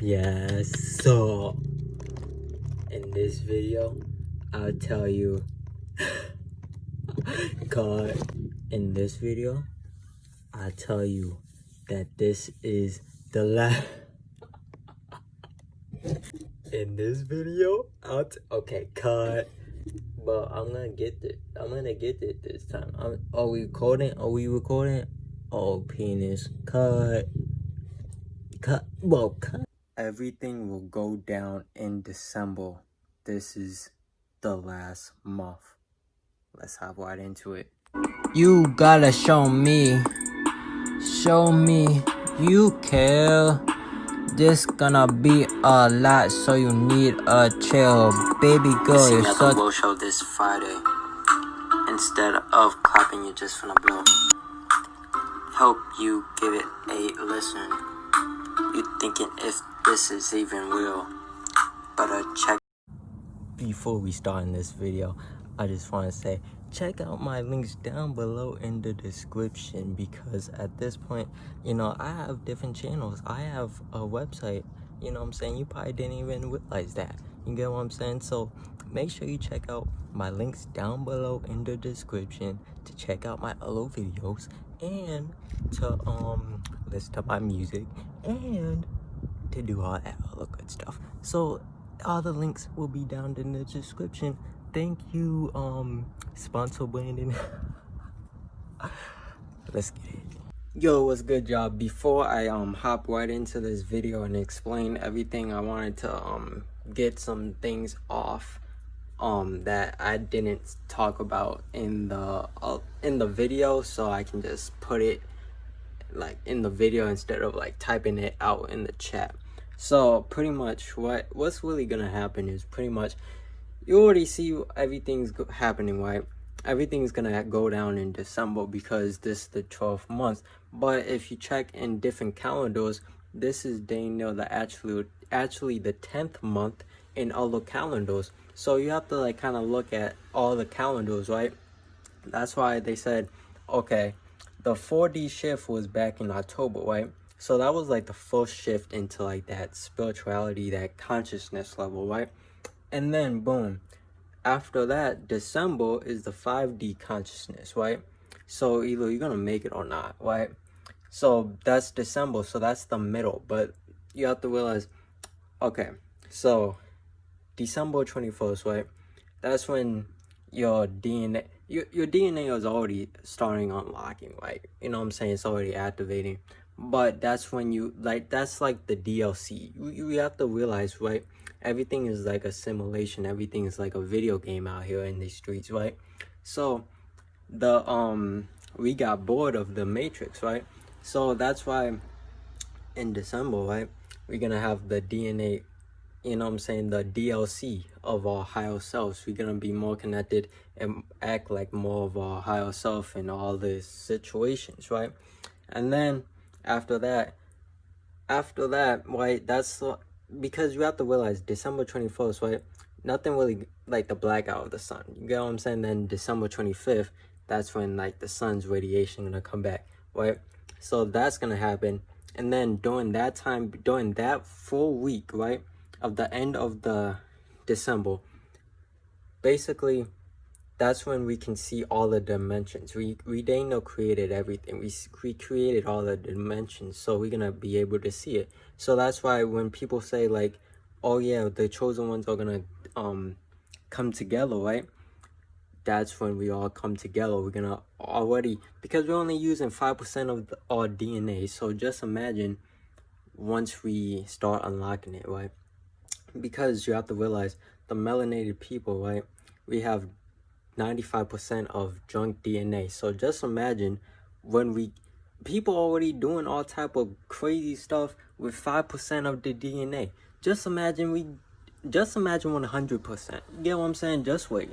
Yes, so in this video, I'll tell you, God, in this video, I'll tell you that this is the last. In this video, okay, cut. But I'm gonna get it. I'm gonna get it this time. Are we recording? Are we recording? Oh, penis. Cut. Cut. Well, cut. Everything will go down in December. This is the last month. Let's hop right into it. You gotta show me you care. This gonna be a lot, so you need a chill. Baby girl, you're such. The Will show this Friday. Instead of clapping, you're just gonna blow. Hope you give it a listen. You thinking if this is even real. Better check. Before we start in this video, I just want to say, check out my links down below in the description, because at this point, you know, I have different channels. I have a website, you know what I'm saying? You probably didn't even realize that. You get what I'm saying? So make sure you check out my links down below in the description to check out my other videos and to listen to my music and to do all that other good stuff. So all the links will be down in the description. Thank you, sponsor Brandon. Let's get it. Yo, what's good, y'all? Before I hop right into this video and explain everything, I wanted to get some things off that I didn't talk about in the video, so I can just put it like in the video instead of like typing it out in the chat. So pretty much what's really gonna happen is pretty much you already see everything's happening, right? Everything's gonna go down in December because this is the 12th month. But if you check in different calendars, this is the actually the 10th month in other calendars. So you have to like kind of look at all the calendars, right? That's why they said, okay, the 4D shift was back in October, right? So that was like the first shift into like that spirituality, that consciousness level, right? And then boom, after that, December is the 5D consciousness, right? So either you're gonna make it or not, right? So that's December, so that's the middle. But you have to realize, okay, so December 21st, right? That's when your DNA is already starting unlocking, right? You know what I'm saying? It's already activating. But that's when you that's like the DLC. You have to realize, right? Everything is like a simulation. Everything is like a video game out here in these streets, right? So we got bored of the Matrix, right? So that's why in December, right, we're gonna have the DNA, you know what I'm saying, the DLC of our higher selves. We're gonna be more connected and act like more of our higher self in all these situations, right? And then after that, right, that's because you have to realize December 21st, right, nothing really like the blackout of the sun, you get what I'm saying? Then December 25th, that's when like the sun's radiation gonna come back, right? So that's gonna happen. And then during that time, during that full week, right, of the end of the December, basically that's when we can see all the dimensions. We Daniel created everything. We created all the dimensions, so we're gonna be able to see it. So that's why when people say like, oh yeah, the chosen ones are gonna come together, right? That's when we all come together. We're gonna already, because we're only using 5% of our DNA. So just imagine once we start unlocking it, right? Because you have to realize the melanated people, right? We have 95% of junk DNA. So just imagine when people already doing all type of crazy stuff with 5% of the DNA. Just imagine 100%. You get what I'm saying? Just wait.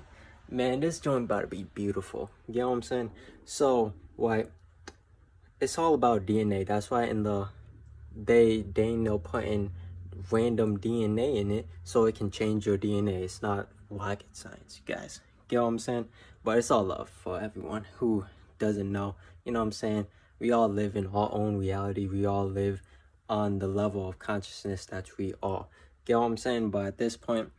Man, this joint about to be beautiful. You get what I'm saying? So, right, it's all about DNA. That's why in the they know putting random DNA in it so it can change your DNA. It's not rocket science, you guys. Get what I'm saying? But it's all love for everyone who doesn't know. You know what I'm saying? We all live in our own reality. We all live on the level of consciousness that we are. Get what I'm saying? But at this point,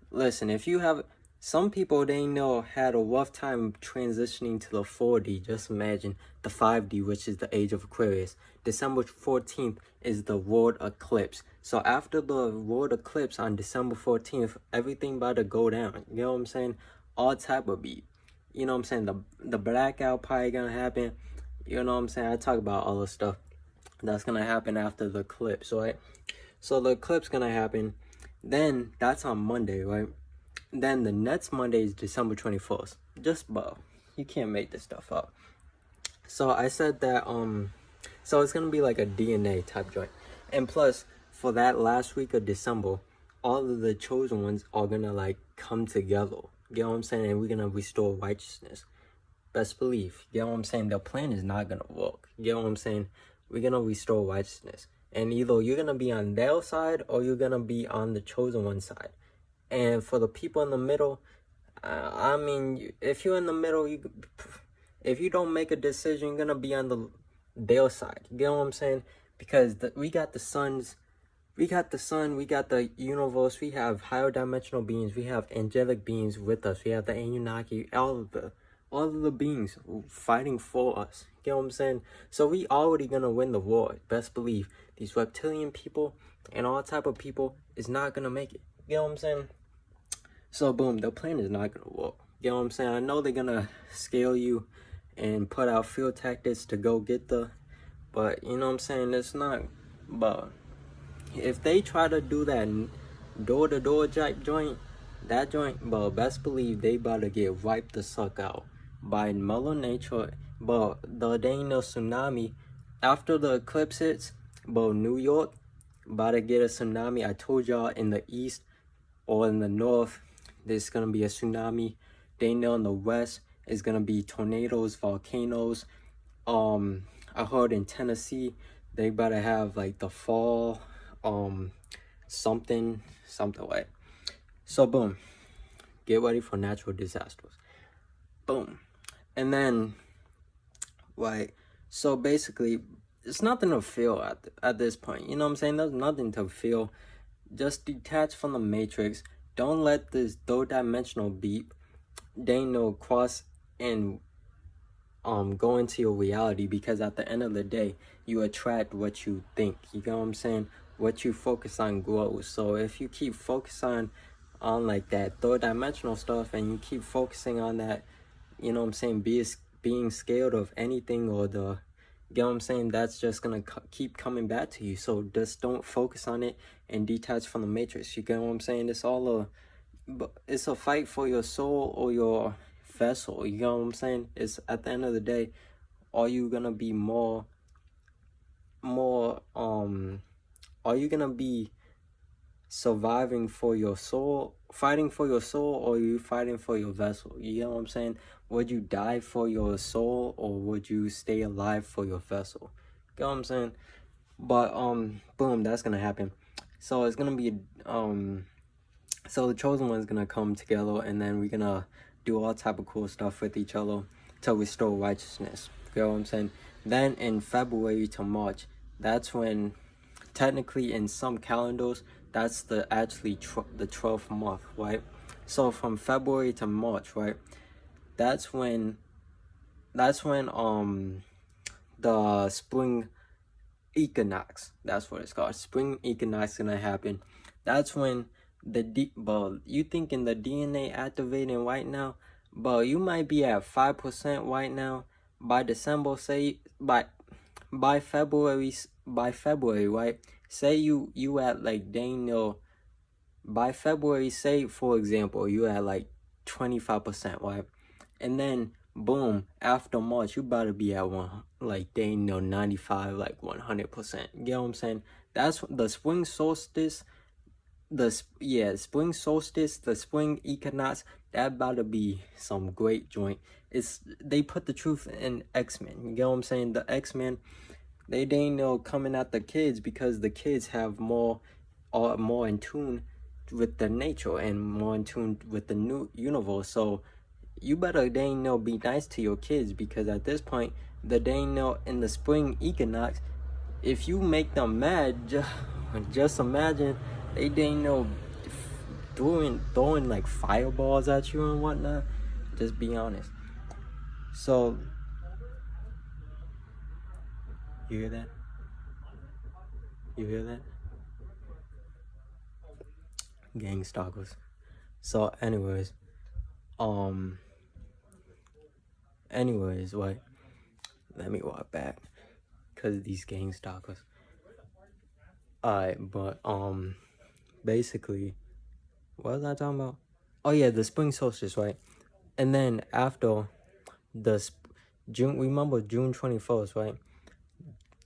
listen, if you have some people, they know had a rough time transitioning to the 4D. Just imagine the 5D, which is the age of Aquarius. December 14th is the world eclipse. So after the world eclipse on December 14th, everything about to go down. You know what I'm saying? All type of beat. You know what I'm saying? The blackout probably gonna happen. You know what I'm saying? I talk about all the stuff that's gonna happen after the eclipse, right? So the eclipse gonna happen. Then that's on Monday, right? Then the next Monday is December 21st. Just about. You can't make this stuff up. So I said that so it's gonna be like a DNA type joint. And plus, for that last week of December, all of the chosen ones are gonna like come together. You know what I'm saying? And we're gonna restore righteousness. Best believe. You know what I'm saying? The plan is not gonna work. You know what I'm saying? We're gonna restore righteousness. And either you're gonna be on their side or you're gonna be on the chosen one side. And for the people in the middle, I mean, if you're in the middle, if you don't make a decision, you're gonna be on their side. You get what I'm saying? Because we got the suns, we got the sun, we got the universe, we have higher dimensional beings, we have angelic beings with us, we have the Anunnaki, all of the beings fighting for us. You know what I'm saying? So we already gonna win the war. Best believe. These reptilian people and all type of people is not gonna make it. You know what I'm saying? So boom, the plan is not gonna work. You know what I'm saying? I know they're gonna scale you and put out field tactics to go get but you know what I'm saying? It's not. But if they try to do that door-to-door joint, but best believe they about to get wiped the suck out by Mother Nature. But there ain't no tsunami after the eclipse hits. But New York about to get a tsunami. I told y'all in the east or in the north, there's gonna be a tsunami. They know in the west is gonna be tornadoes, volcanoes. I heard in Tennessee they about to have like the fall, something like. So boom, get ready for natural disasters. Boom, and then right. So basically, it's nothing to feel at this point. You know what I'm saying? There's nothing to feel. Just detach from the matrix. Don't let this third-dimensional beep, they know, cross and go into your reality, because at the end of the day, you attract what you think. You know what I'm saying? What you focus on grows. So if you keep focusing on like that third-dimensional stuff and you keep focusing on that, you know what I'm saying, being scared of anything or you know what I'm saying, that's just gonna keep coming back to you. So just don't focus on it and detach from the matrix. You get what I'm saying? It's a fight for your soul or your vessel. You know what I'm saying? It's at the end of the day, are you gonna be are you gonna be surviving for your soul, fighting for your soul, or are you fighting for your vessel? You know what I'm saying? Would you die for your soul, or would you stay alive for your vessel? You know what I'm saying? But boom, that's gonna happen. So it's gonna be so the chosen one's gonna come together, and then we're gonna do all type of cool stuff with each other to restore righteousness. You know what I'm saying? Then in February to March, that's when, technically in some calendars, that's the 12th month, right? So from February to March, right? That's when the spring equinox, that's what it's called, spring equinox, gonna happen. That's when you thinking the DNA activating right now, but you might be at 5% right now. By December, say by February, right? Say you at like, Daniel, by February, say for example, you at like 25%, right? And then boom, after March, you about to be at 95, like 100%. You know what I'm saying? That's the spring solstice. The spring equinox, that about to be some great joint. They put the truth in X-Men. You know what I'm saying? The X-Men, they know coming at the kids, because the kids have more in tune with the nature and more in tune with the new universe. So you better be nice to your kids, because at this point, in the spring equinox, if you make them mad, just imagine they didn't know throwing like fireballs at you and whatnot. Just be honest. So you hear that? You hear that? Gang stalkers. So anyways, wait. Let me walk back. Cause these gang stalkers. Alright, but basically, what was I talking about? Oh yeah, the spring solstice, right? And then after the June, remember June 21st, right?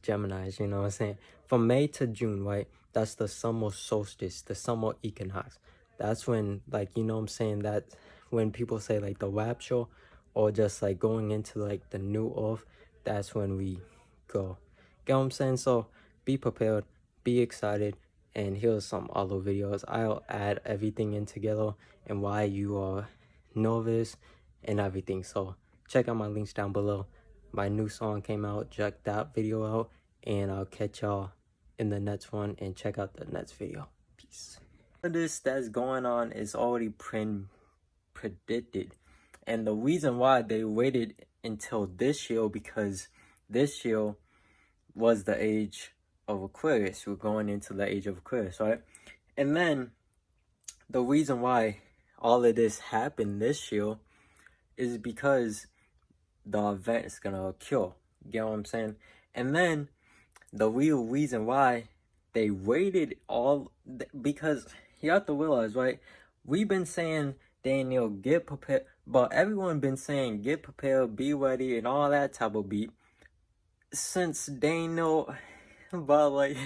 Geminis, you know what I'm saying? From May to June, right? That's the summer solstice, the summer equinox. That's when, like, you know what I'm saying? That when people say like the rapture or just like going into like the new earth, that's when we go. Get what I'm saying? So be prepared, be excited, and here's some other videos. I'll add everything in together and why you are nervous and everything. So check out my links down below. My new song came out, check that video out, and I'll catch y'all in the next one, and check out the next video. Peace. This that's going on is already predicted, and the reason why they waited until this year, because this year was the age of Aquarius. We're going into the age of Aquarius, right? And then the reason why all of this happened this year is because the event is gonna occur. Get what I'm saying? And then the real reason why they waited because you have to realize, right? We've been saying, Daniel, get prepared, but everyone been saying get prepared, be ready, and all that type of beat since Daniel, but like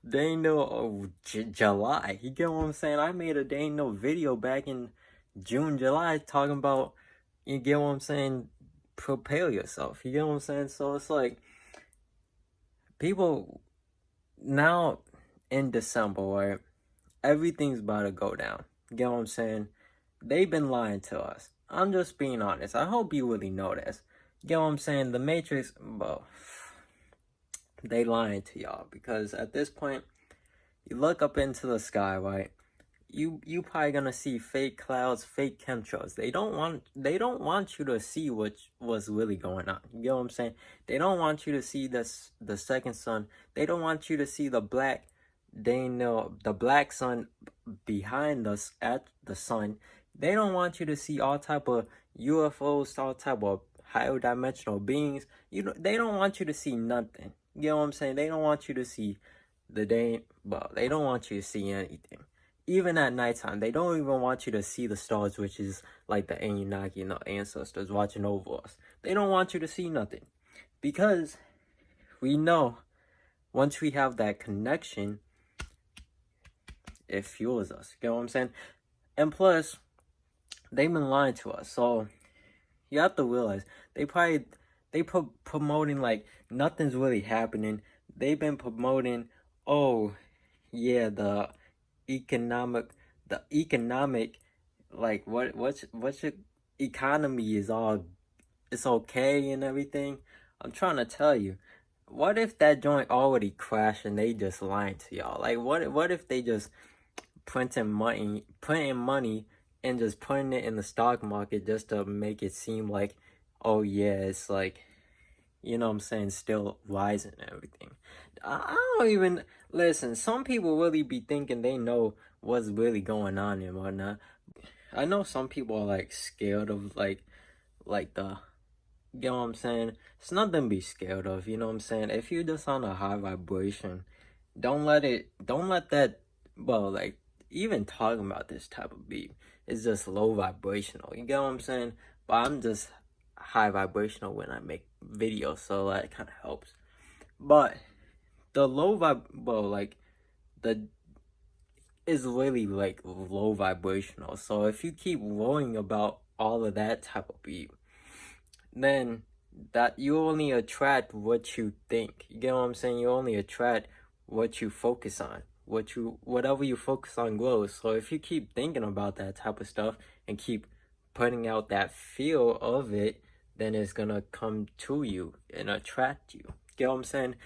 Daniel July. You get what I'm saying? I made a Daniel video back in June, July, talking about, you get what I'm saying, prepare yourself. You get what I'm saying? So it's like people now in December, right? Everything's about to go down. You get what I'm saying? They've been lying to us. I'm just being honest. I hope you really know this. You get what I'm saying? The Matrix, well, they lying to y'all, because at this point, you look up into the sky, right? You probably gonna see fake clouds, fake chemtrails. They don't want you to see what's really going on. You get what I'm saying? They don't want you to see the second sun. They don't want you to see the black. They know the black sun behind us at the sun. They don't want you to see all type of UFOs, all type of higher dimensional beings. They don't want you to see nothing. You know what I'm saying? They don't want you to see they don't want you to see anything. Even at nighttime, they don't even want you to see the stars, which is like the Anunnaki and the ancestors watching over us. They don't want you to see nothing, because we know once we have that connection, it fuels us. You know what I'm saying? And plus, they've been lying to us. So you have to realize they promoting like nothing's really happening. They've been promoting, oh yeah, the economic, like what's your economy is all, it's okay and everything. I'm trying to tell you, what if that joint already crashed and they just lying to y'all? Like what if they just printing money and just putting it in the stock market just to make it seem like, oh yeah, it's like, you know what I'm saying, still rising and everything. I don't even listen. Some people really be thinking they know what's really going on and whatnot. I know some people are like scared of like the, you know what I'm saying? It's nothing to be scared of, you know what I'm saying? If you're just on a high vibration, don't let that, well, like, even talking about this type of beat is just low vibrational, you get what I'm saying? But I'm just high vibrational when I make videos, so that kind of helps. But the low like the is really like low vibrational. So if you keep worrying about all of that type of beat, then that you only attract what you think. You get what I'm saying? You only attract what you focus on. Whatever you focus on grows. So if you keep thinking about that type of stuff and keep putting out that feel of it, then it's gonna come to you and attract you. Get what I'm saying?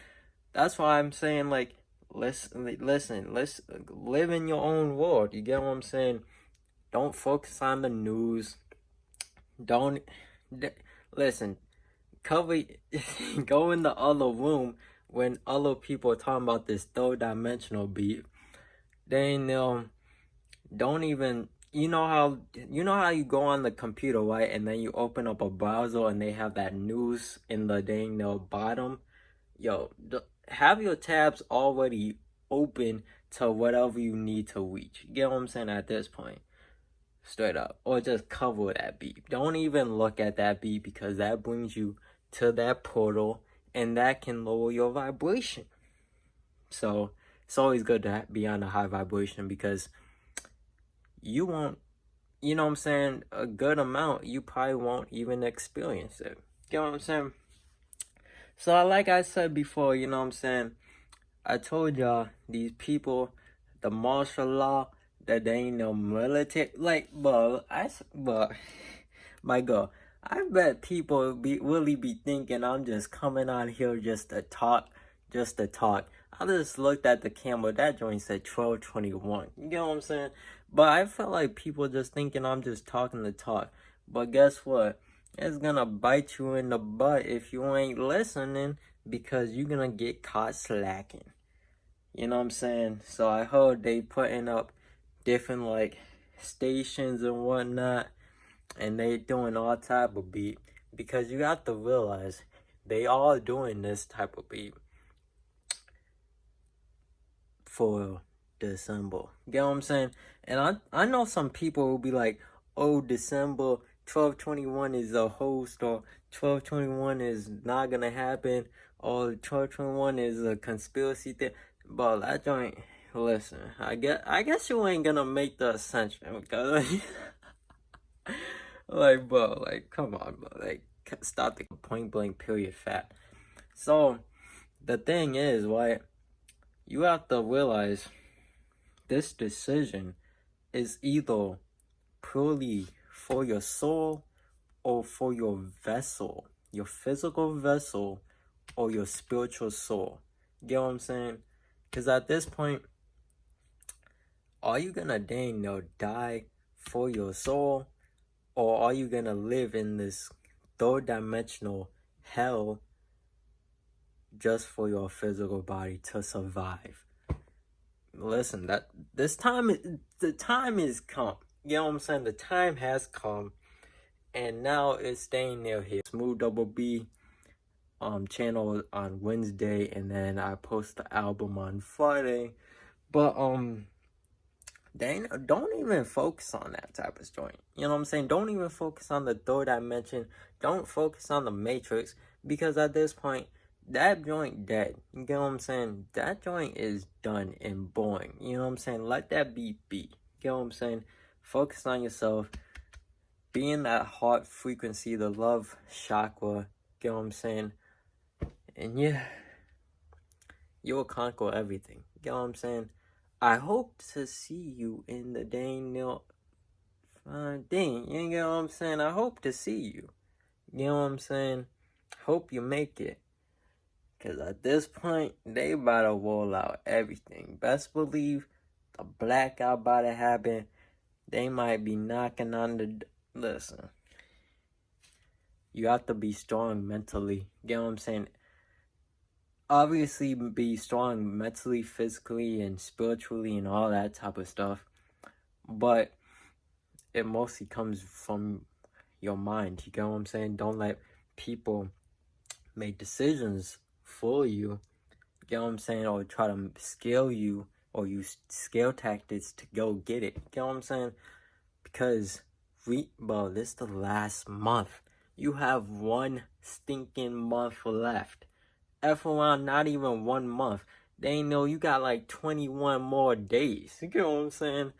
That's why I'm saying, like, let's live in your own world. You get what I'm saying? Don't focus on the news. Don't listen. Cover. Go in the other room when other people are talking about this third dimensional beat. They don't even. You know how you go on the computer, right? And then you open up a browser and they have that news in the bottom. Yo, have your tabs already open to whatever you need to reach. You get what I'm saying at this point? Straight up. Or just cover that beep. Don't even look at that beep, because that brings you to that portal and that can lower your vibration. So it's always good to be on a high vibration, because you won't, you know what I'm saying, a good amount, you probably won't even experience it. Get what I'm saying? So like I said before, you know what I'm saying, I told y'all, these people, the martial law, that they ain't no military, like, but my girl, I bet people really be thinking I'm just coming out here just to talk. I just looked at the camera, that joint said 12:21. You get what I'm saying? But I feel like people just thinking I'm just talking to talk. But guess what? It's gonna bite you in the butt if you ain't listening, because you're gonna get caught slacking. You know what I'm saying? So I heard they putting up different, like, stations and whatnot, and they doing all type of beat, because you have to realize they all doing this type of beat for December. You get what I'm saying? And I know some people will be like, oh, December 12/21 is a host, or 12/21 is not gonna happen, or 12/21 is a conspiracy thing. But that joint, listen, I guess you ain't gonna make the ascension, because like, bro, like, come on, bro, like, stop the point blank period fact. So the thing is, right, you have to realize this decision is either purely for your soul or for your vessel, your physical vessel, or your spiritual soul. You get what I'm saying? Because at this point, are you gonna die for your soul, or are you gonna live in this third dimensional hell just for your physical body to survive? Listen, that the time is come. You know what I'm saying? The time has come, and now it's staying near here. SmoothDoubleB channel on Wednesday, and then I post the album on Friday. But they don't even focus on that type of joint. You know what I'm saying? Don't even focus on the third dimension. Don't focus on the Matrix, because at this point, that joint dead. You get what I'm saying? That joint is done and boring. You know what I'm saying? Let that be. You get what I'm saying? Focus on yourself. Be in that heart frequency, the love chakra. Get what I'm saying? And yeah, you will conquer everything. Get what I'm saying? I hope to see you in the thing. You get what I'm saying? I hope to see you. You know what I'm saying? Hope you make it. Because at this point, they about to roll out everything. Best believe the blackout about to happen. They might be knocking on the... Listen. You have to be strong mentally. You know what I'm saying? Obviously, be strong mentally, physically, and spiritually, and all that type of stuff. But it mostly comes from your mind. You get what I'm saying? Don't let people make decisions for you. You get what I'm saying? Or try to scale you, or use scale tactics to go get it. You get what I'm saying? Because bro, this is the last month. You have one stinking month left. F around, not even 1 month. They know you got like 21 more days. You get what I'm saying?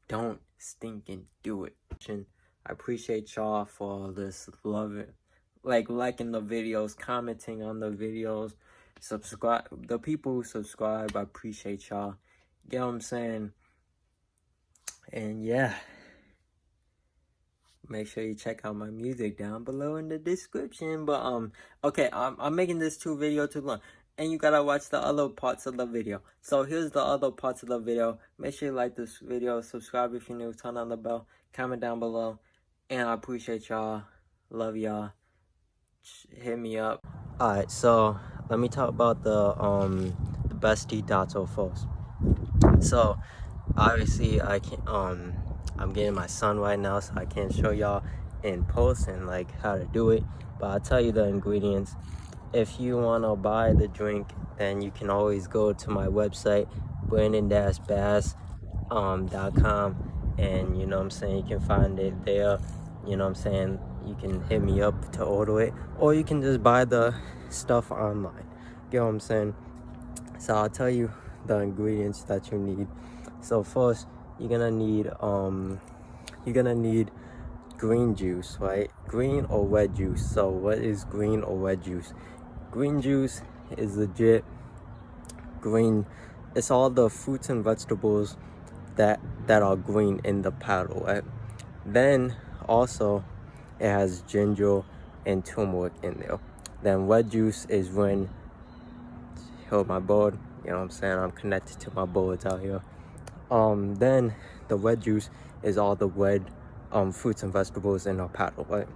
Don't stinking do it. I appreciate y'all for all this love. Like, liking the videos, commenting on the videos, subscribe. The people who subscribe, I appreciate y'all. You get what I'm saying? And yeah. Make sure you check out my music down below in the description. But okay, I'm making this video too long. and you gotta watch the other parts of the video. So here's the other parts of the video. Make sure you like this video, subscribe if you're new, turn on the bell, comment down below, and I appreciate y'all. Love y'all. Hit me up. Alright, so let me talk about the bestie dots first. So obviously I can't I'm getting my son right now, so I can't show y'all in post and like how to do it, but I'll tell you the ingredients. If you want to buy the drink, then you can always go to my website, brandon-bass.com, and you know what I'm saying, you can find it there. You know what I'm saying, you can hit me up to order it, or you can just buy the stuff online. You know what I'm saying? So I'll tell you the ingredients that you need. So first, you're gonna need green juice, right? Green or red juice. So what is green or red juice? Green juice is legit green. It's all the fruits and vegetables that are green in the paddle, right? Then also it has ginger and turmeric in there. Then red juice is when, hold my board, you know what I'm saying, I'm connected to my boards out here. Then the red juice is all the red fruits and vegetables in our paddle, right?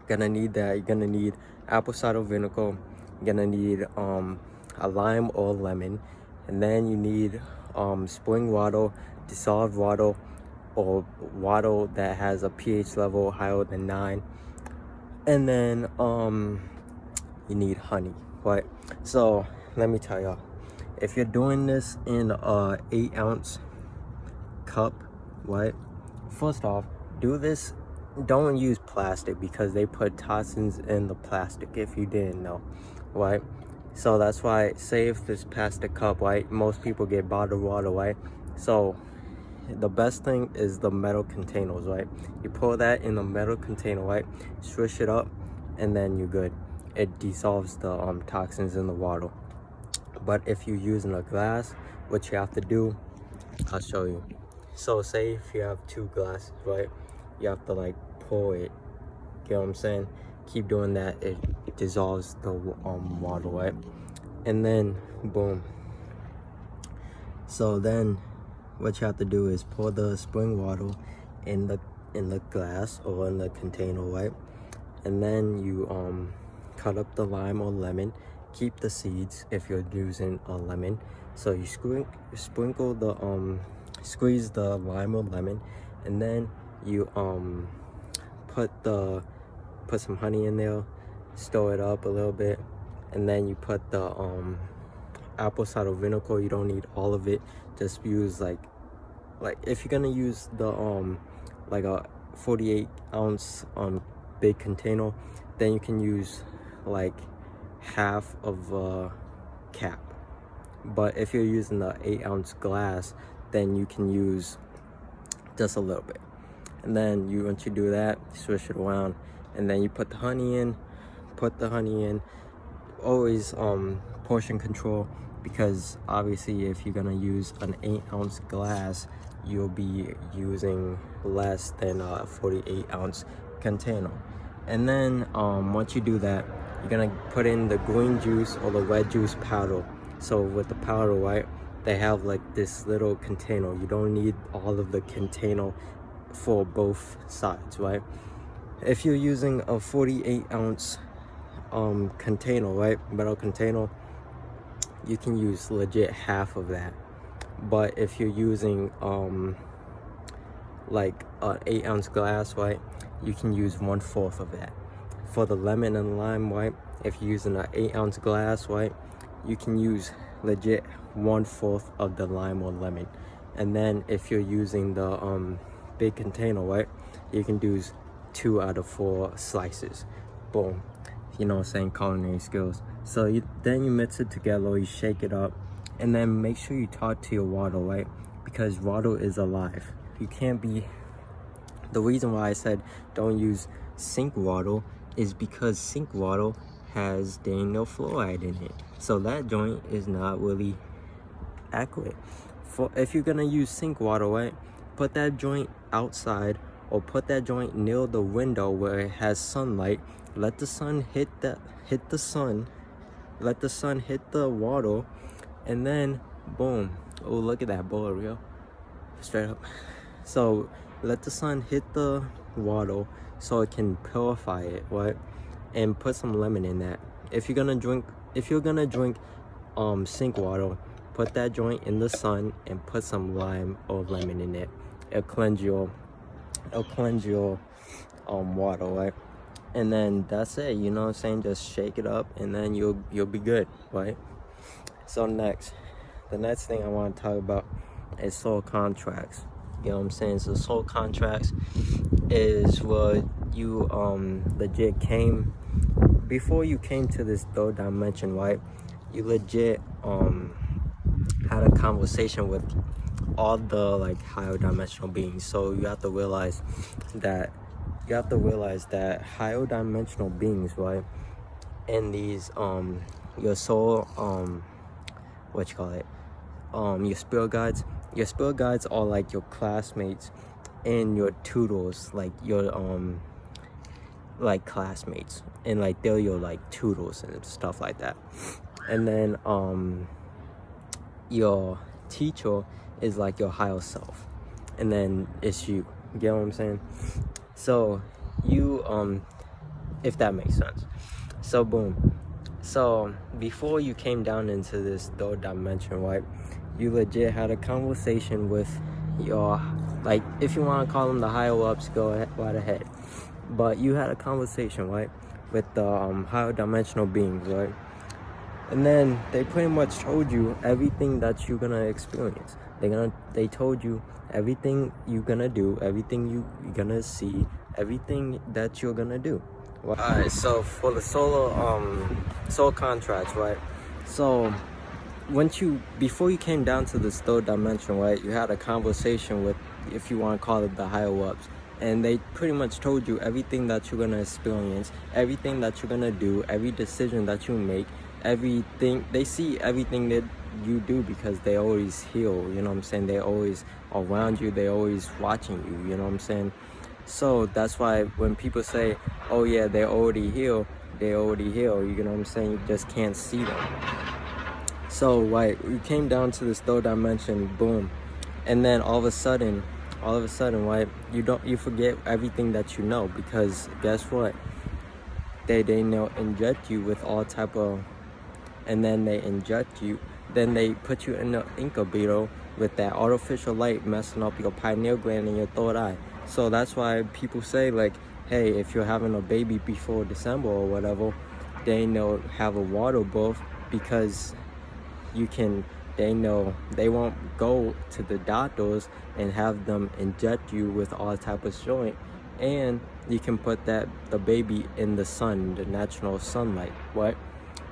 Gonna need that. You're gonna need apple cider vinegar. You're gonna need a lime or lemon, and then you need spring water, dissolved water, or water that has a pH level higher than 9, and then you need honey, right? So let me tell y'all, if you're doing this in a 8-ounce cup, right? First off, do this, don't use plastic because they put toxins in the plastic, if you didn't know, right? So that's why, say if this plastic cup, right, most people get bottled water, right? So the best thing is the metal containers, right? You pour that in a metal container, right? Swish it up, and then you're good. It dissolves the toxins in the water. But if you're using a glass, what you have to do, I'll show you. So say if you have 2 glasses, right? You have to like pour it. You know what I'm saying? Keep doing that. It dissolves the water, right? And then boom. So then what you have to do is pour the spring water in the glass or in the container, right? And then you cut up the lime or lemon. Keep the seeds if you're using a lemon. So you sprinkle the squeeze the lime or lemon, and then you put some honey in there, stir it up a little bit, and then you put the apple cider vinegar. You don't need all of it, just use like if you're gonna use the like a 48-ounce big container, then you can use like half of a cap. But if you're using the 8-ounce glass, then you can use just a little bit. And then once you do that, swish it around, and then you put the honey in. Always portion control, because obviously if you're gonna use an 8-ounce glass, you'll be using less than a 48-ounce container. And then once you do that, you're gonna put in the green juice or the red juice powder. So with the powder, right, they have like this little container. You don't need all of the container for both sides, right? If you're using a 48-ounce container, right, metal container, you can use legit half of that. But if you're using like an 8-ounce glass, right, you can use 1/4 of that. For the lemon and lime, right, if you're using an 8-ounce glass, right, you can use legit 1/4 of the lime or lemon. And then if you're using the big container, right, you can do 2 out of 4 slices. Boom. You know what I'm saying, culinary skills. So then you mix it together, you shake it up, and then make sure you talk to your water, right? Because water is alive. You can't be, the reason why I said don't use sink water is because sink water has dang no fluoride in it. So that joint is not really accurate. If you're gonna use sink water, right, put that joint outside, or put that joint near the window where it has sunlight. Let the sun hit the sun, let the sun hit the water, and then boom. Oh, look at that bowl, real straight up. So let the sun hit the water so it can purify it, right? And put some lemon in that. If you're gonna drink sink water, put that joint in the sun and put some lime or lemon in it. It'll cleanse your water, right? And then that's it, you know what I'm saying? Just shake it up and then you'll be good, right? So the next thing I want to talk about is soul contracts. You know what I'm saying? So soul contracts is what you legit came before you came to this third dimension, right? You legit had a conversation with all the like higher dimensional beings. So you have to realize that higher dimensional beings, right? And these your soul your spirit guides are like your classmates and your tutors, like your like classmates, and like they're your like tutors and stuff like that. And then your teacher is like your higher self, and then it's you get what I'm saying? So you if that makes sense. So boom, so before you came down into this third dimension, right, you legit had a conversation with your, like, if you want to call them the higher ups, go ahead, right ahead. But you had a conversation, right, with the higher dimensional beings, right? And then they pretty much told you everything that you're gonna experience. They told you everything you're gonna do, everything you're gonna see, everything that you're gonna do. Well, alright, so for the soul contracts, right? So before you came down to this third dimension, right, you had a conversation with, if you want to call it, the higher ups, and they pretty much told you everything that you're gonna experience, everything that you're gonna do, every decision that you make, everything. They see everything that you do because they always heal, you know what I'm saying? They're always around you, they're always watching you, you know what I'm saying? So that's why when people say, oh yeah, they already heal, you know what I'm saying? You just can't see them. So right, we came down to this third dimension, boom, and then all of a sudden, right, you forget everything that you know, because guess what? They inject you with all type of, and then they inject you, then they put you in the incubator with that artificial light messing up your pineal gland and your third eye. So that's why people say, like, hey, if you're having a baby before December or whatever, they have a water birth, because they know they won't go to the doctors and have them inject you with all type of joint, and you can put the baby in the sun, the natural sunlight, right?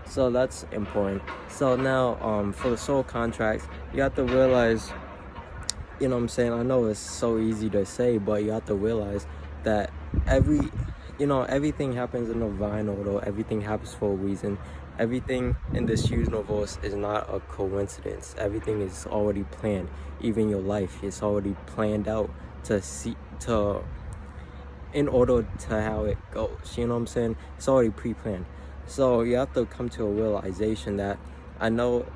So that's important. So now for the soul contracts, you have to realize, you know what I'm saying, I know it's so easy to say, but you have to realize that everything happens in a divine order, everything happens for a reason. Everything in this universe is not a coincidence. Everything is already planned. Even your life is already planned out in order to how it goes. You know what I'm saying? It's already pre-planned. So you have to come to a realization that, I know,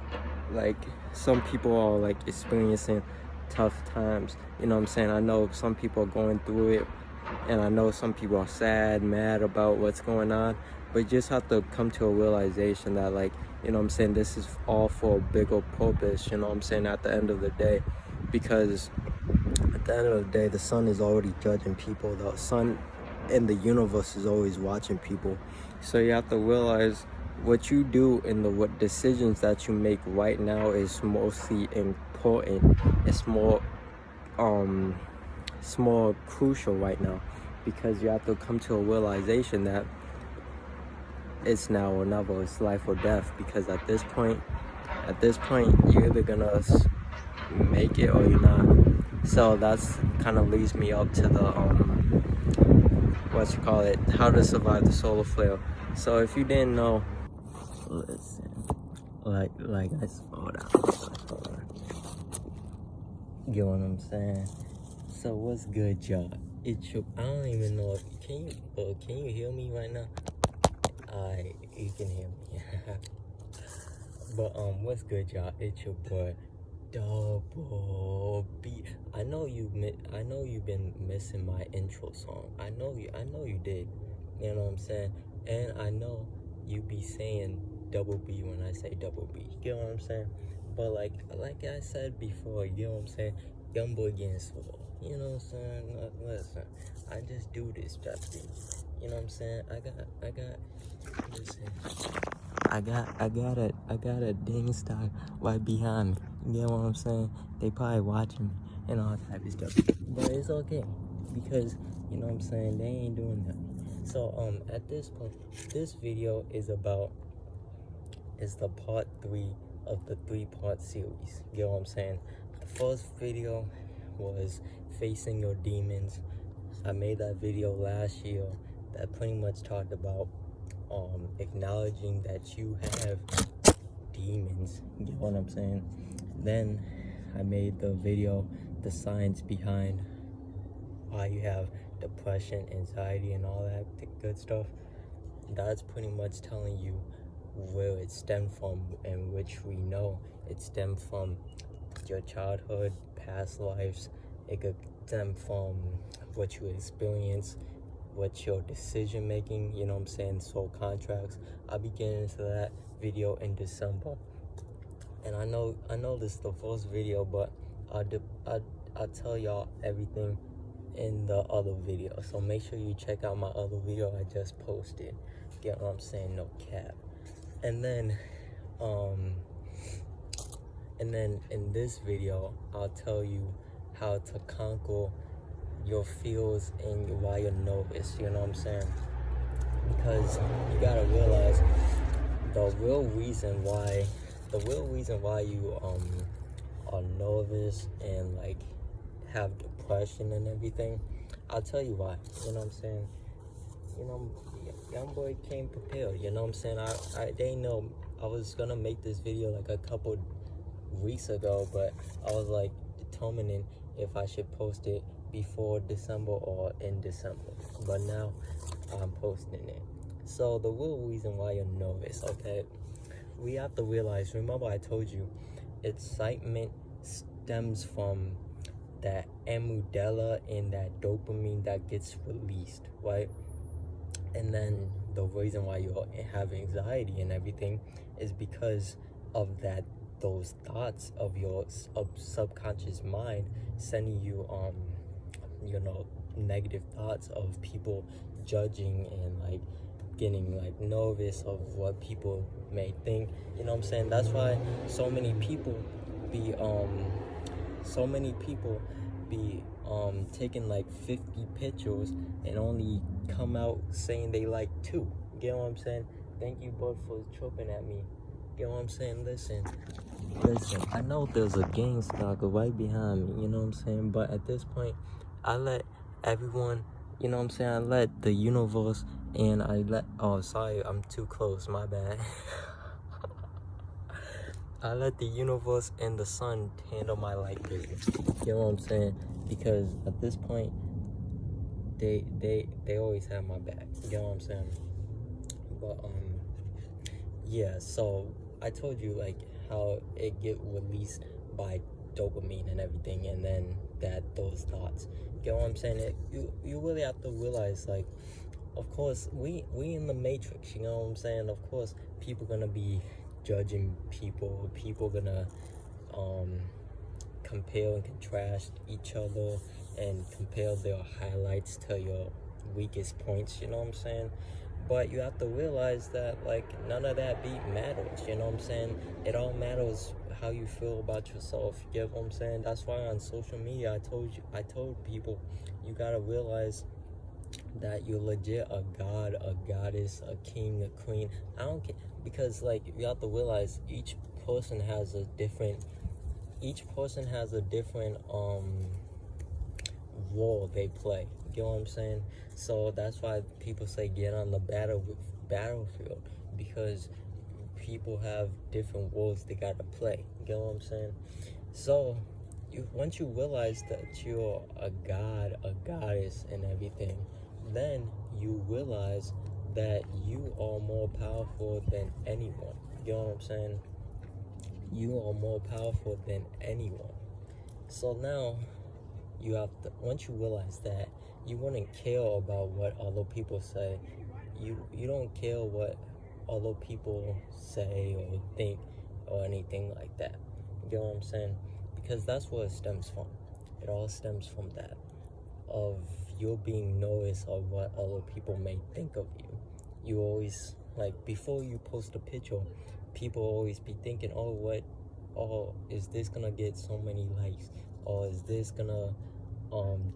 like, some people are like experiencing tough times. You know what I'm saying? I know some people are going through it, and I know some people are sad, mad about what's going on. But you just have to come to a realization that, like, you know what I'm saying, this is all for a bigger purpose, you know what I'm saying, at the end of the day. Because at the end of the day, the sun is already judging people. The sun and the universe is always watching people. So you have to realize what you do and what decisions that you make right now is mostly important. It's more crucial right now, because you have to come to a realization that it's now or never, it's life or death. Because at this point you're either gonna make it or you're not. So that's kind of leads me up to the how to survive the solar flare. So if you didn't know, listen, like I hold on. You know what I'm saying? So what's good, y'all? It's your, I don't even know if can you hear me right now? You can hear me. But what's good, y'all? It's your boy DoubleB. I know you've been missing my intro song. I know you did. You know what I'm saying? And I know you be saying double B when I say double B. You know what I'm saying? But like I said before, you know what I'm saying? Young boy getting swole. You know what I'm saying? Listen, I just do this, Justin. You know what I'm saying? Listen. I got a ding star right behind me. You know what I'm saying? They probably watching me and all type of stuff. But it's okay. Because, you know what I'm saying, they ain't doing nothing. So at this point, this video is the part 3 of the 3-part series. You know what I'm saying? The first video was facing your demons. I made that video last year that pretty much talked about acknowledging that you have demons. You know what I'm saying? Then I made the video, the science behind why you have depression, anxiety, and all that good stuff. That's pretty much telling you where it stemmed from, and which we know it stemmed from your childhood, past lives. It could stem from what you experience, what's your decision making, you know what I'm saying, soul contracts. I'll be getting into that video in December. And I know this is the first video, but I'll tell y'all everything in the other video. So make sure you check out my other video I just posted. Get what I'm saying? No cap. And then in this video, I'll tell you how to conquer your feels and why you're nervous. You know what I'm saying? Because you gotta realize the real reason why you are nervous and like have depression and everything. I'll tell you why. You know what I'm saying? You know, young boy came prepared. You know what I'm saying? They know I was gonna make this video like a couple weeks ago, but I was like determining if I should post it before December or in December. But now I'm posting it. So the real reason why you're nervous, okay? We have to realize, remember I told you, excitement stems from that amygdala and that dopamine that gets released, right? And then the reason why you have anxiety and everything is because of those thoughts of your subconscious mind sending you negative thoughts of people judging and like getting like nervous of what people may think. You know what I'm saying? That's why so many people be taking like 50 pictures and only come out saying they like 2. You know what I'm saying? Thank you, bud, for chirping at me. You know what I'm saying? Listen, I know there's a gang stalker right behind me, you know what I'm saying? But at this point, I let everyone, you know what I'm saying? I let the universe and oh, sorry, I'm too close, my bad. I let the universe and the sun handle my life business. You know what I'm saying? Because at this point, they always have my back. You know what I'm saying? But yeah. So I told you like how it get released by dopamine and everything, and then those thoughts. You know what I'm saying? You really have to realize, like, of course we in the matrix. You know what I'm saying? Of course, people gonna be judging people gonna compare and contrast each other and compare their highlights to your weakest points, you know what I'm saying? But you have to realize that like none of that matters, you know what I'm saying? It all matters how you feel about yourself, you know what I'm saying? That's why on social media I told people, you gotta realize that you're legit a god, a goddess, a king, a queen. I don't care, because like you have to realize each person has a different role they play. You know what I'm saying? So that's why people say get on the battlefield, because people have different roles they gotta play. You know what I'm saying? So once you realize that you're a god, a goddess, and everything, then you realize that you are more powerful than anyone. You know what I'm saying? you are more powerful than anyone. So now you have to, once you realize that, you wouldn't care about what other people say. You don't care what other people say or think or anything like that. You know what I'm saying? Because that's where it stems from. It all stems from that, of you being noticed of what other people may think of you. You always, like, before you post a picture, people always be thinking, oh, is this gonna get so many likes, or is this gonna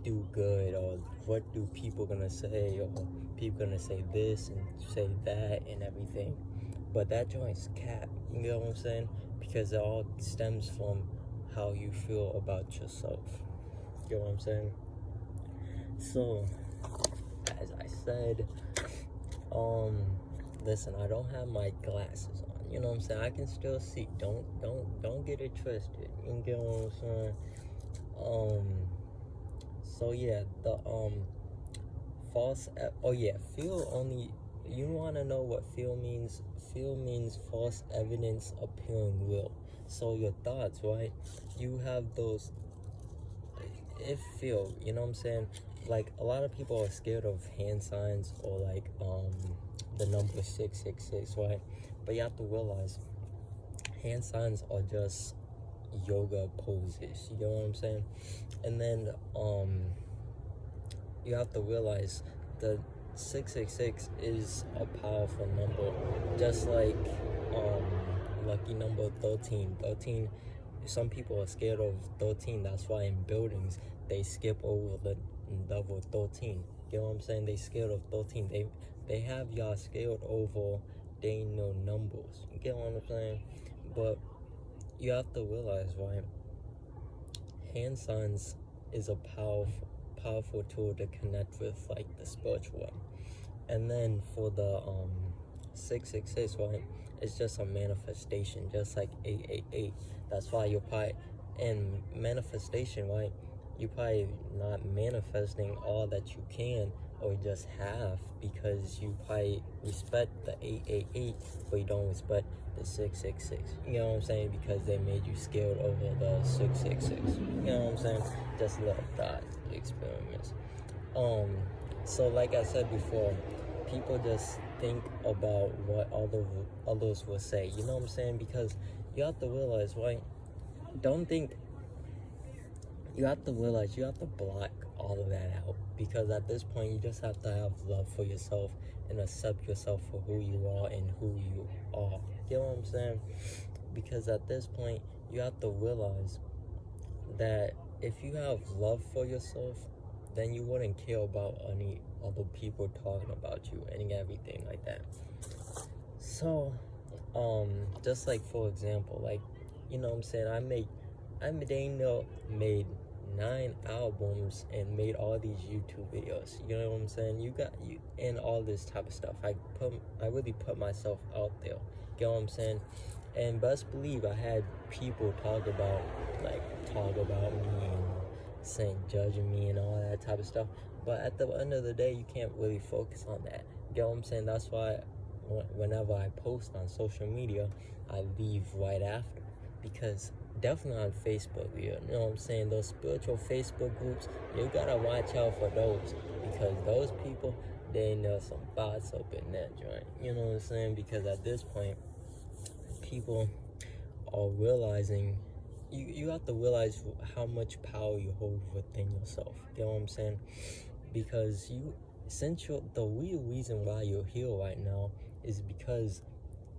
do good, or what do people gonna say, or people gonna say this and say that and everything. But that joint's cap, you know what I'm saying? Because it all stems from how you feel about yourself. You know what I'm saying? So, as I said, listen, I don't have my glasses on. You know what I'm saying? I can still see. Don't get it twisted. You get what I'm saying? So yeah, the feel only. You want to know what feel means? Feel means false evidence appearing real. So your thoughts, right? You have those. It feel, you know what I'm saying? Like, a lot of people are scared of hand signs, or like the number 666, right? But you have to realize, hand signs are just yoga poses. You know what I'm saying? And then you have to realize the 666 is a powerful number, just like lucky number 13. Some people are scared of 13. That's why in buildings they skip over the number 13. You know what I'm saying? They scared of 13. They have y'all scared over they know numbers. You get what I'm saying? But you have to realize, right? Hand signs is a powerful tool to connect with, like, the spiritual one. And then for the 666, right? It's just a manifestation, just like 888. That's why you're probably in manifestation, right? You're probably not manifesting all that you can or just have, because you probably respect the 888, but you don't respect the 666. You know what I'm saying? Because they made you scared over the 666. You know what I'm saying? Just little thought experiments. So like I said before, people just think about what others will say. You know what I'm saying? Because you have to realize, right? Don't think. You have to realize you have to block all of that out, because at this point you just have to have love for yourself and accept yourself for who you are and who you are. You know what I'm saying? Because at this point you have to realize that if you have love for yourself, then you wouldn't care about any other people talking about you and everything like that. So just like, for example, like, you know what I'm saying, I made 9 albums and made all these YouTube videos. You know what I'm saying? You and all this type of stuff. I really put myself out there. You know what I'm saying? And best believe I had people talk about me and saying, judging me and all that type of stuff. But at the end of the day, you can't really focus on that. You know what I'm saying? That's why whenever I post on social media, I leave right after. Because definitely on Facebook, you know what I'm saying, those spiritual Facebook groups, you gotta watch out for those, because those people, they know some bots up in that joint. You know what I'm saying? Because at this point, people are realizing, you have to realize how much power you hold within yourself. You know what I'm saying? Because the real reason why you're here right now is because,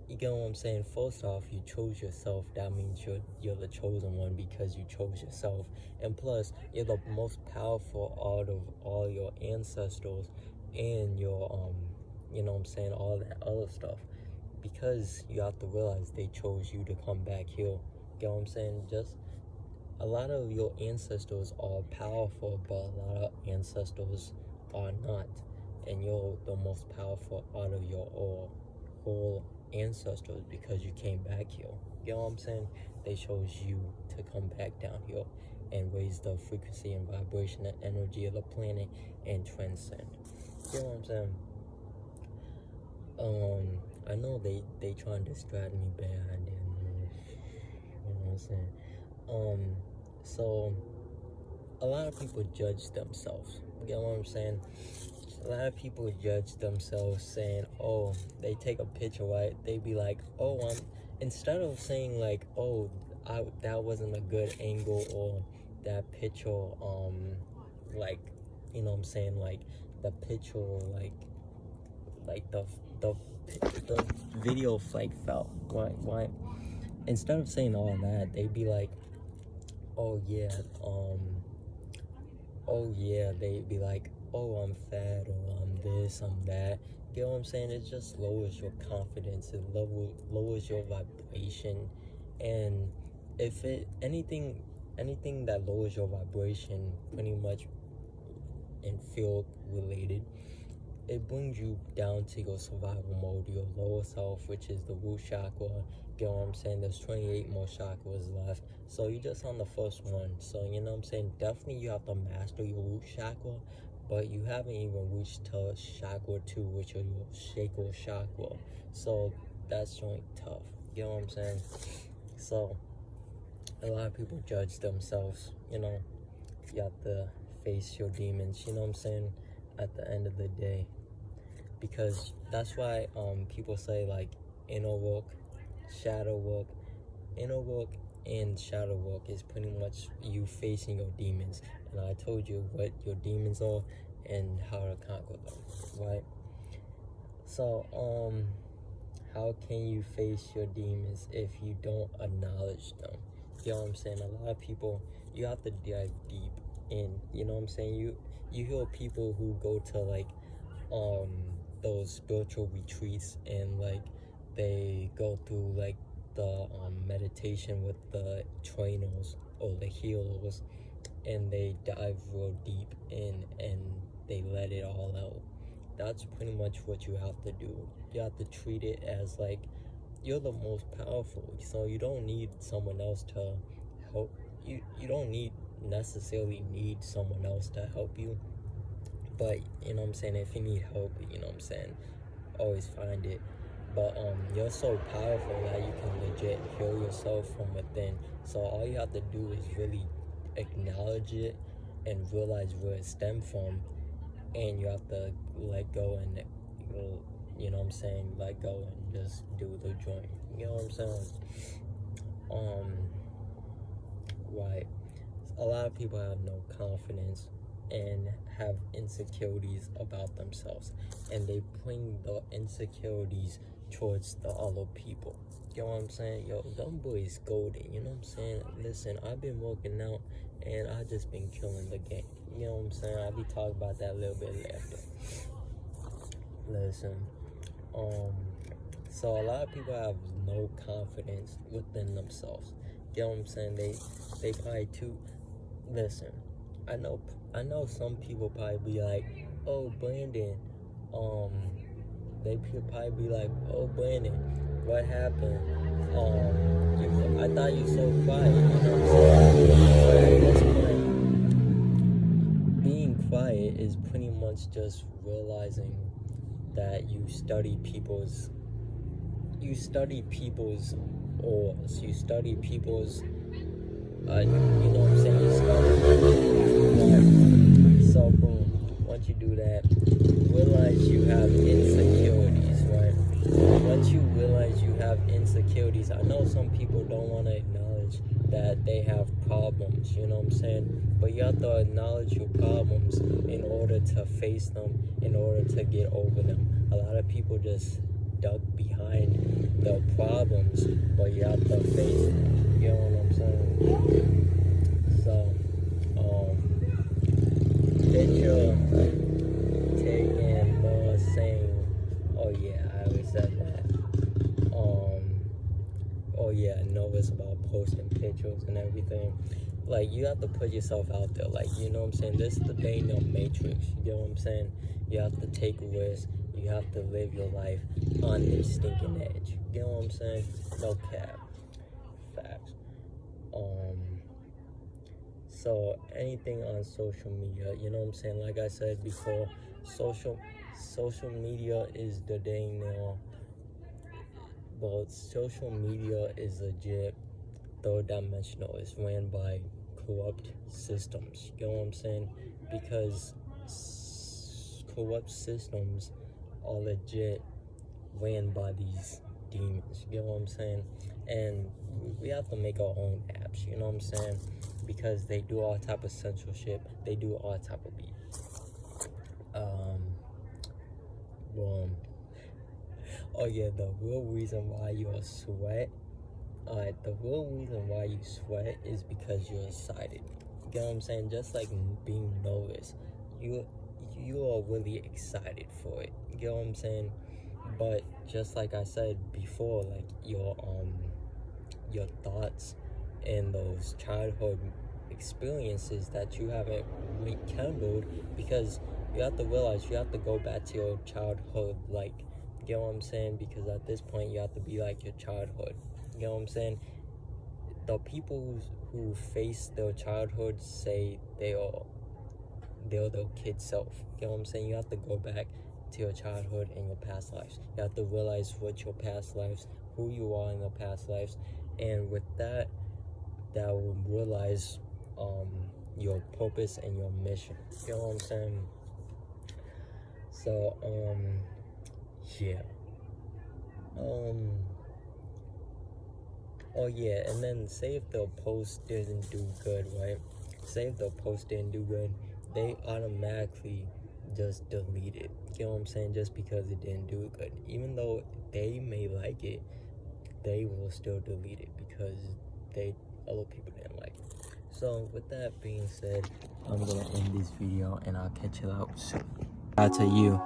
you get what I'm saying? First off, you chose yourself. That means you're the chosen one, because you chose yourself. And plus, you're the most powerful out of all your ancestors and your you know what I'm saying, all that other stuff. Because you have to realize they chose you to come back here. Get what I'm saying? Just a lot of your ancestors are powerful, but a lot of ancestors are not. And you're the most powerful out of your whole ancestors, because you came back here. You know what I'm saying? They chose you to come back down here and raise the frequency and vibration and energy of the planet and transcend. You know what I'm saying? I know they try and distract me bad, and I'm saying? So a lot of people judge themselves. You know what I'm saying? A lot of people judge themselves saying, oh, they take a picture, right? They be like, oh, instead of saying like, oh, that wasn't a good angle, or that picture, like, you know what I'm saying, like the picture, like the video like fell, right? Instead of saying all that, they be like, oh yeah, they'd be like, oh, I'm fat, or I'm this, I'm that. You know what I'm saying? It just lowers your confidence. It lowers your vibration. And if anything that lowers your vibration, pretty much in field related, it brings you down to your survival mode, your lower self, which is the root chakra. You know what I'm saying? There's 28 more chakras left. So you're just on the first one. So, you know what I'm saying? Definitely you have to master your root chakra, but you haven't even reached to chakra 2, which is your sacral chakra. So that's really tough. You know what I'm saying? So a lot of people judge themselves, you know. You have to face your demons, you know what I'm saying, at the end of the day. Because that's why people say like inner work, shadow work. Inner work and shadow work is pretty much you facing your demons. And I told you what your demons are and how to conquer them, right? So how can you face your demons if you don't acknowledge them? You know what I'm saying? A lot of people, you have to dive deep in, you know what I'm saying? You hear people who go to like those spiritual retreats, and like they go through like the meditation with the trainers or the healers, and they dive real deep in and they let it all out. That's pretty much what you have to do. You have to treat it as like you're the most powerful, so you don't need someone else to help you. You don't necessarily need someone else to help you. But, you know what I'm saying, if you need help, you know what I'm saying, always find it. But you're so powerful that you can legit heal yourself from within. So all you have to do is really acknowledge it and realize where it stemmed from. And you have to let go and, you know what I'm saying, let go and just do the joint. You know what I'm saying? Right. A lot of people have no confidence and have insecurities about themselves, and they bring the insecurities towards the other people. You know what I'm saying? Yo, them boys golden, you know what I'm saying? Listen, I've been working out and I just been killing the game. You know what I'm saying? I'll be talking about that a little bit after. Listen, so a lot of people have no confidence within themselves. You know what I'm saying? They probably too. Listen, I know some people probably be like, oh Brandon, they could probably be like, oh Brandon, what happened? I thought you so quiet, you know what I'm saying? But at this point, being quiet is pretty much just realizing that you study people's ores, you study people's you know what I'm saying, you study. So boom, once you do that, realize you have insecurities, right? Once you realize you have insecurities, I know some people don't want to acknowledge that they have problems, you know what I'm saying? But you have to acknowledge your problems in order to face them, in order to get over them. A lot of people just duck behind the problems, but you have to face them, you know what I'm saying? So, picture taking more saying, oh yeah, I already said that. Oh yeah, I know it's about posting pictures and everything. Like, you have to put yourself out there. Like, you know what I'm saying? This is the day no matrix. You know what I'm saying? You have to take risks. You have to live your life on the stinking edge. You know what I'm saying? No cap. Facts. So anything on social media, you know what I'm saying? Like I said before, social media is the day now. But social media is legit third dimensional is ran by corrupt systems. You know what I'm saying? Because corrupt systems are legit ran by these demons. You know what I'm saying? And we have to make our own apps. You know what I'm saying? Because they do all type of censorship. They do all type of beat. Oh yeah, the real reason why you sweat. The real reason why you sweat is because you're excited. You know what I'm saying? Just like being nervous, you are really excited for it. You know what I'm saying? But just like I said before, like your thoughts and those childhood experiences that you haven't rekindled, because you have to realize you have to go back to your childhood, like, you know what I'm saying? Because at this point you have to be like your childhood. You know what I'm saying? The people who face their childhood say they're their kid self. You know what I'm saying? You have to go back to your childhood and your past lives. You have to realize what your past lives, who you are in your past lives, and with that will realize your purpose and your mission. You know what I'm saying? So yeah. Oh yeah, and then say if the post didn't do good, right? Say if the post didn't do good, they automatically just delete it. You know what I'm saying? Just because it didn't do good. Even though they may like it, they will still delete it because other people didn't like it. So with that being said, I'm gonna end this video and I'll catch you out soon. Shout out to you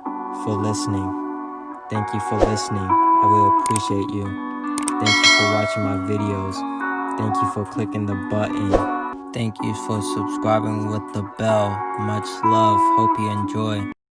for listening. Thank you for listening. I really appreciate you. Thank you for watching my videos. Thank you for clicking the button. Thank you for subscribing with the bell. Much love. Hope you enjoy.